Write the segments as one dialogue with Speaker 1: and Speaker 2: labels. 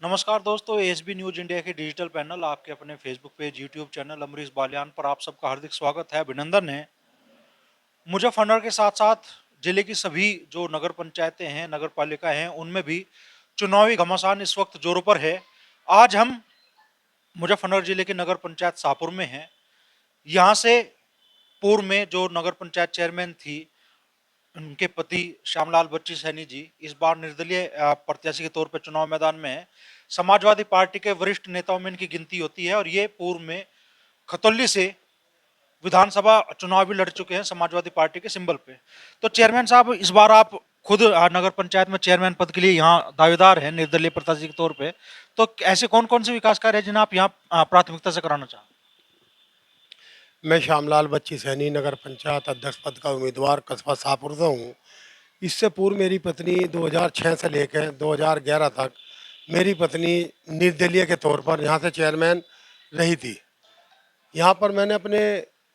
Speaker 1: नमस्कार दोस्तों, SB news India के डिजिटल पैनल आपके अपने Facebook page, YouTube channel Amrish Baliyan पर आप सबका हार्दिक स्वागत है, अभिनंदन है। मुजफ्फरनगर के साथ साथ जिले की सभी जो नगर पंचायतें हैं, नगर पालिका हैं, उनमें भी चुनावी घमासान इस वक्त जोरों पर है। आज हम मुजफ्फरनगर जिले के नगर पंचायत शाहपुर में हैं। यहाँ से पूर्व में जो नगर पंचायत चेयरमैन थी, उनके पति श्यामलाल बच्ची सैनी जी इस बार निर्दलीय प्रत्याशी के तौर पर चुनाव मैदान में है। समाजवादी पार्टी के वरिष्ठ नेताओं में इनकी गिनती होती है और ये पूर्व में खतौली से विधानसभा चुनाव भी लड़ चुके हैं समाजवादी पार्टी के सिंबल पे। तो चेयरमैन साहब, इस बार आप खुद नगर पंचायत में चेयरमैन पद के लिए यहाँ दावेदार हैं निर्दलीय प्रत्याशी के तौर पे। तो ऐसे कौन कौन से विकास कार्य है जिन्हें आप यहाँ प्राथमिकता से कराना चाहें?
Speaker 2: मैं श्यामलाल बच्ची सैनी नगर पंचायत अध्यक्ष पद का उम्मीदवार कस्बा शाहपुर से हूँ। इससे पूर्व मेरी पत्नी 2006 से लेकर 2011 तक मेरी पत्नी निर्दलीय के तौर पर यहाँ से चेयरमैन रही थी। यहाँ पर मैंने अपने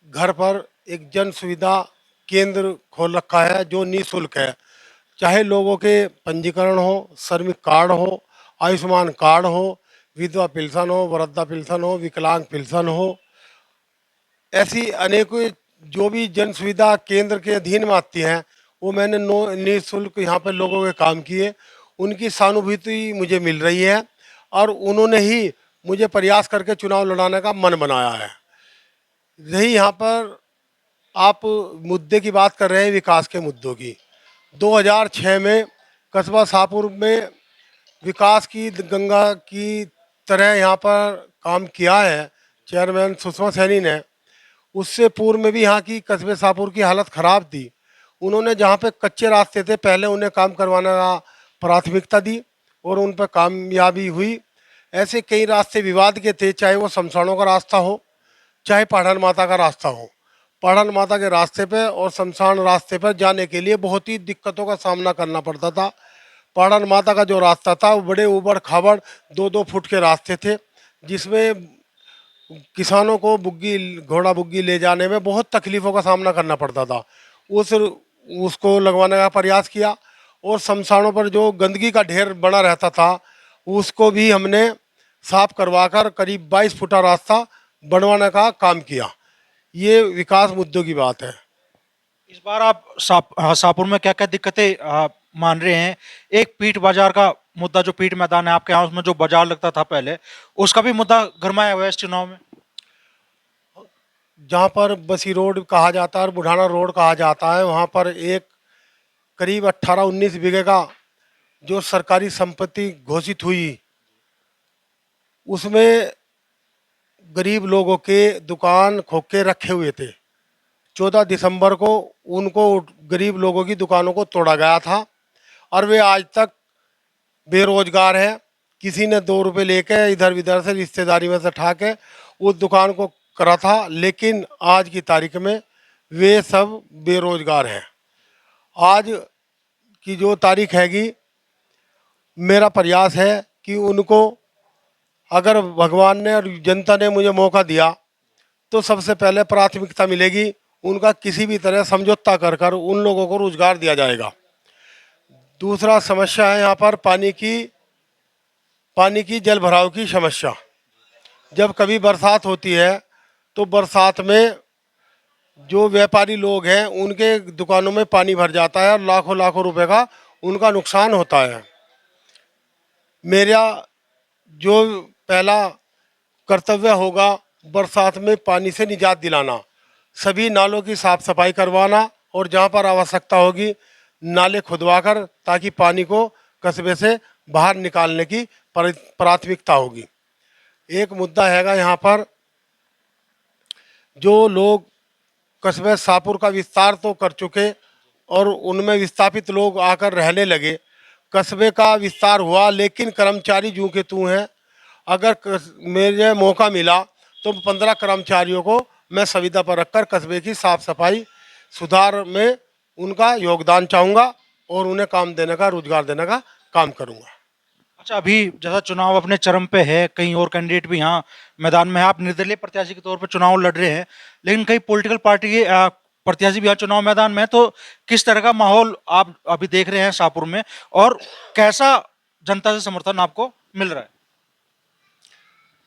Speaker 2: घर पर एक जन सुविधा केंद्र खोल रखा है जो निःशुल्क है। चाहे लोगों के पंजीकरण हो, श्रमिक कार्ड हो, आयुष्मान कार्ड हो, विधवा पेंशन हो, वृद्धा पेंशन हो, विकलांग पेंशन हो, ऐसी अनेकों जो भी जन सुविधा केंद्र के अधीन में आती हैं, वो मैंने निःशुल्क यहाँ पर लोगों के काम किए। उनकी सहानुभूति मुझे मिल रही है और उन्होंने ही मुझे प्रयास करके चुनाव लड़ाने का मन बनाया है। रही यहाँ पर आप मुद्दे की बात कर रहे हैं, विकास के मुद्दों की। 2006 में कस्बा शाहपुर में विकास की गंगा की तरह यहाँ पर काम किया है चेयरमैन सुषमा सैनी ने। उससे पूर्व में भी यहाँ की कस्बे शाहपुर की हालत ख़राब थी। उन्होंने जहाँ पे कच्चे रास्ते थे पहले उन्हें काम करवाने का प्राथमिकता दी और उन पर कामयाबी हुई। ऐसे कई रास्ते विवाद के थे, चाहे वो शमशानों का रास्ता हो, चाहे पहाड़न माता का रास्ता हो। पहाड़न माता के रास्ते पे और शमशान रास्ते पर जाने के लिए बहुत ही दिक्कतों का सामना करना पड़ता था। पहाड़न माता का जो रास्ता था वो बड़े ऊबड़ खाबड़ 2-2 फुट के रास्ते थे, जिसमें किसानों को बुग्गी घोड़ा बुग्गी ले जाने में बहुत तकलीफ़ों का सामना करना पड़ता था। उसको लगवाने का प्रयास किया और शमशानों पर जो गंदगी का ढेर बना रहता था उसको भी हमने साफ करवाकर करीब 22 फुटा रास्ता बनवाने का काम किया। ये विकास मुद्दों की बात है।
Speaker 1: इस बार आप शाहपुर में क्या क्या दिक्कतें मान रहे हैं? एक पीट बाजार का मुद्दा, जो पीट मैदान है आपके यहाँ, उसमें जो बाजार लगता था पहले, उसका भी मुद्दा गरमाया हुआ है इस चुनाव में।
Speaker 2: जहाँ पर बसी रोड कहा जाता है और बुढ़ाना रोड कहा जाता है, वहाँ पर एक करीब 18-19 बीघे का जो सरकारी संपत्ति घोषित हुई, उसमें गरीब लोगों के दुकान खोके रखे हुए थे। 14 दिसंबर को उनको गरीब लोगों की दुकानों को तोड़ा गया था और वे आज तक बेरोजगार हैं। किसी ने 2 रुपये लेके इधर उधर से रिश्तेदारी में से उठा के उस दुकान को करा था, लेकिन आज की तारीख में वे सब बेरोजगार हैं। आज की जो तारीख हैगी, मेरा प्रयास है कि उनको, अगर भगवान ने और जनता ने मुझे मौका दिया तो सबसे पहले प्राथमिकता मिलेगी, उनका किसी भी तरह समझौता कर कर उन लोगों को रोजगार दिया जाएगा। दूसरा समस्या है यहाँ पर पानी की जल भराव की समस्या। जब कभी बरसात होती है तो बरसात में जो व्यापारी लोग हैं उनके दुकानों में पानी भर जाता है और लाखों लाखों रुपए का उनका नुकसान होता है। मेरा जो पहला कर्तव्य होगा बरसात में पानी से निजात दिलाना, सभी नालों की साफ सफाई करवाना और जहाँ पर आवश्यकता होगी नाले खुदवाकर, ताकि पानी को कस्बे से बाहर निकालने की प्राथमिकता होगी। एक मुद्दा हैगा यहाँ पर, जो लोग कस्बे शाहपुर का विस्तार तो कर चुके और उनमें विस्थापित लोग आकर रहने लगे। कस्बे का विस्तार हुआ लेकिन कर्मचारी जूं के तू हैं। अगर मुझे मौका मिला तो 15 कर्मचारियों को मैं संविदा पर रखकर कस्बे की साफ सफाई सुधार में उनका योगदान चाहूँगा और उन्हें काम देने का, रोजगार देने का काम करूँगा।
Speaker 1: अच्छा, अभी जैसा चुनाव अपने चरम पे है, कई और कैंडिडेट भी यहाँ मैदान में है, आप निर्दलीय प्रत्याशी के तौर पर चुनाव लड़ रहे हैं, लेकिन कई पॉलिटिकल पार्टी के प्रत्याशी भी यहाँ चुनाव मैदान में है। तो किस तरह का माहौल आप अभी देख रहे हैं शाहपुर में, और कैसा जनता से समर्थन आपको मिल रहा है?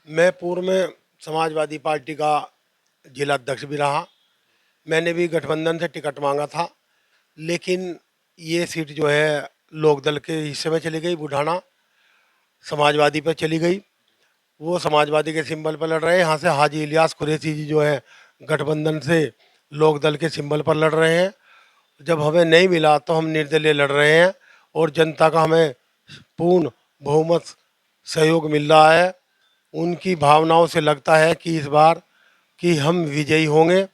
Speaker 2: मैं पूर्व में समाजवादी पार्टी का जिला अध्यक्ष भी रहा। मैंने भी गठबंधन से टिकट मांगा था, लेकिन ये सीट जो है लोकदल के हिस्से में चली गई, बुढ़ाना समाजवादी पे चली गई। वो समाजवादी के सिंबल पर लड़ रहे हैं। यहाँ से हाजी इलियास कुरैशी जी जो है गठबंधन से लोकदल के सिंबल पर लड़ रहे हैं। जब हमें नहीं मिला तो हम निर्दलीय लड़ रहे हैं और जनता का हमें पूर्ण बहुमत सहयोग मिल रहा है। उनकी भावनाओं से लगता है कि इस बार कि हम विजयी होंगे।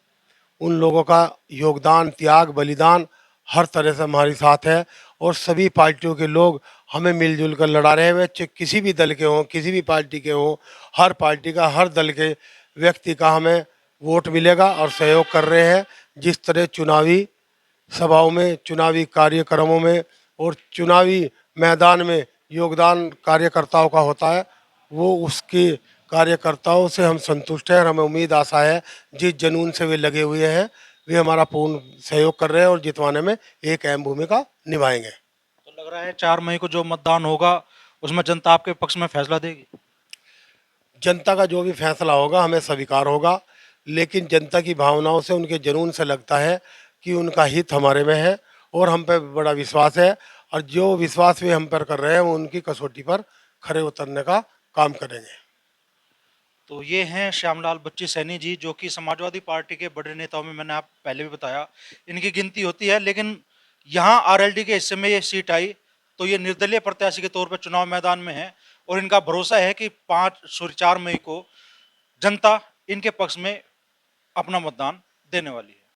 Speaker 2: उन लोगों का योगदान, त्याग, बलिदान हर तरह से हमारे साथ है और सभी पार्टियों के लोग हमें मिलजुल कर लड़ा रहे हैं। वे किसी भी दल के हों, किसी भी पार्टी के हों, हर पार्टी का, हर दल के व्यक्ति का हमें वोट मिलेगा और सहयोग कर रहे हैं। जिस तरह चुनावी सभाओं में, चुनावी कार्यक्रमों में और चुनावी मैदान में योगदान कार्यकर्ताओं का होता है, वो उसके कार्यकर्ताओं से हम संतुष्ट हैं और हमें उम्मीद आशा है जिस जुनून से वे लगे हुए हैं वे हमारा पूर्ण सहयोग कर रहे हैं और जितवाने में एक अहम भूमिका निभाएंगे।
Speaker 1: तो लग रहा है 4 मई को जो मतदान होगा उसमें जनता आपके पक्ष में फैसला देगी।
Speaker 2: जनता का जो भी फैसला होगा हमें स्वीकार होगा, लेकिन जनता की भावनाओं से, उनके जुनून से लगता है कि उनका हित हमारे में है और हम पे बड़ा विश्वास है और जो विश्वास वे हम पर कर रहे हैं वो उनकी कसौटी पर खरे उतरने का काम करेंगे।
Speaker 1: तो ये हैं श्यामलाल बच्ची सैनी जी, जो कि समाजवादी पार्टी के बड़े नेताओं में, मैंने आप पहले भी बताया, इनकी गिनती होती है। लेकिन यहाँ आरएलडी के हिस्से में ये सीट आई तो ये निर्दलीय प्रत्याशी के तौर पर चुनाव मैदान में है और इनका भरोसा है कि 4 मई को जनता इनके पक्ष में अपना मतदान देने वाली है।